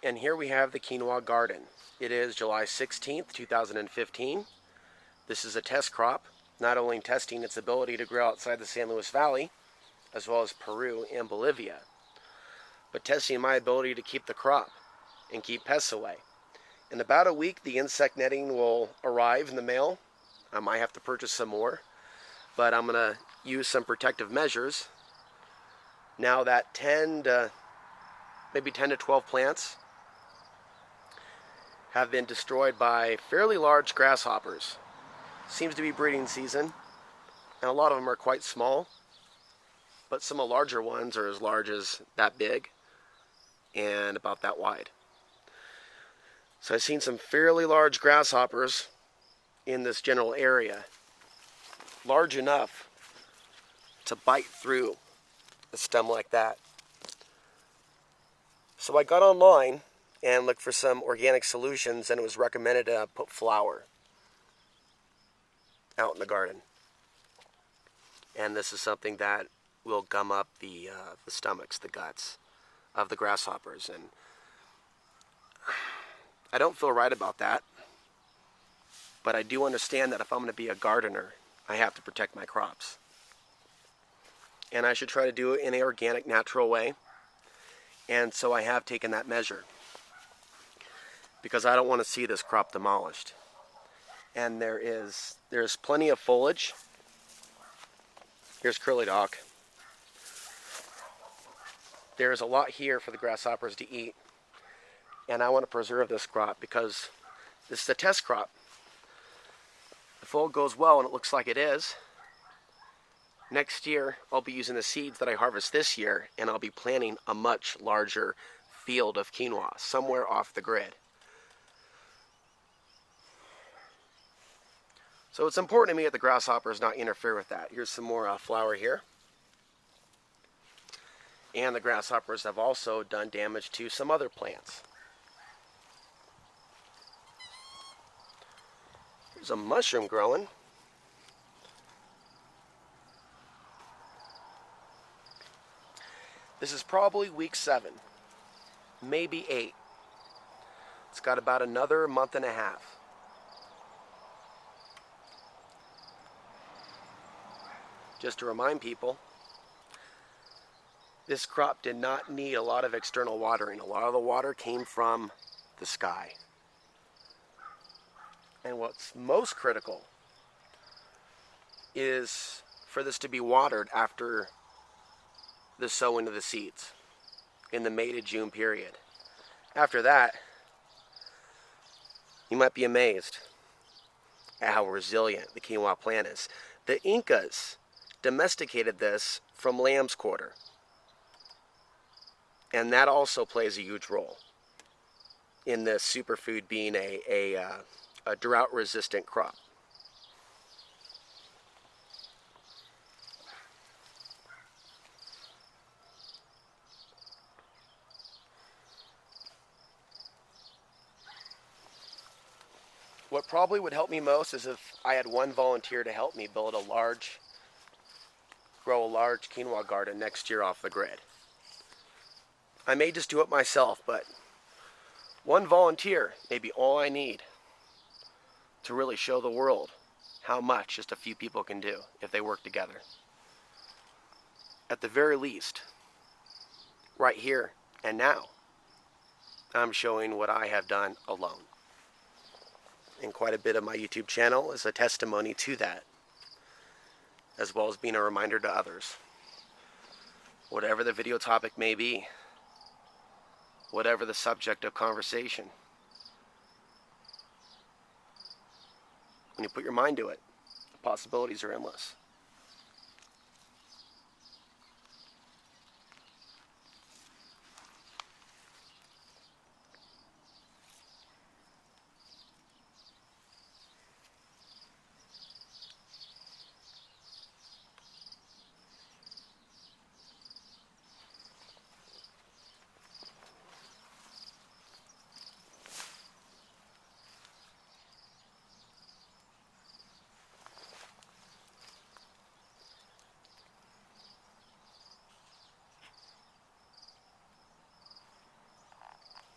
And here we have the quinoa garden. It is July 16th, 2015. This is a test crop, not only testing its ability to grow outside the San Luis Valley, as well as Peru and Bolivia, but testing my ability to keep the crop and keep pests away. In about a week, the insect netting will arrive in the mail. I might have to purchase some more, but I'm going to use some protective measures. Now that maybe 10 to 12 plants have been destroyed by fairly large grasshoppers. Seems to be breeding season, and a lot of them are quite small, but some of the larger ones are as large as that big and about that wide. So I've seen some fairly large grasshoppers in this general area, large enough to bite through a stem like that. So I got online and looked for some organic solutions, and it was recommended to put flour out in the garden. And this is something that will gum up the stomachs, the guts of the grasshoppers. And I don't feel right about that, but I do understand that if I'm going to be a gardener, I have to protect my crops. And I should try to do it in an organic, natural way. And so I have taken that measure, because I don't want to see this crop demolished. And there's plenty of foliage. Here's Curly Dog. There's a lot here for the grasshoppers to eat. And I want to preserve this crop because this is a test crop. If all goes well, and it looks like it is, next year I'll be using the seeds that I harvest this year, and I'll be planting a much larger field of quinoa somewhere off the grid. So it's important to me that the grasshoppers not interfere with that. Here's some more flour here. And the grasshoppers have also done damage to some other plants. There's a mushroom growing. This is probably week 7, maybe 8. It's got about another month and a half. Just to remind people, this crop did not need a lot of external watering. A lot of the water came from the sky. And what's most critical is for this to be watered after the sowing of the seeds in the May to June period. After that, you might be amazed at how resilient the quinoa plant is. The Incas domesticated this from lamb's quarter, and that also plays a huge role in this superfood being a drought-resistant crop. What probably would help me most is if I had one volunteer to help me grow a large quinoa garden next year off the grid. I may just do it myself, but one volunteer may be all I need to really show the world how much just a few people can do if they work together. At the very least, right here and now, I'm showing what I have done alone. And quite a bit of my YouTube channel is a testimony to that, as well as being a reminder to others. Whatever the video topic may be, whatever the subject of conversation, when you put your mind to it, the possibilities are endless.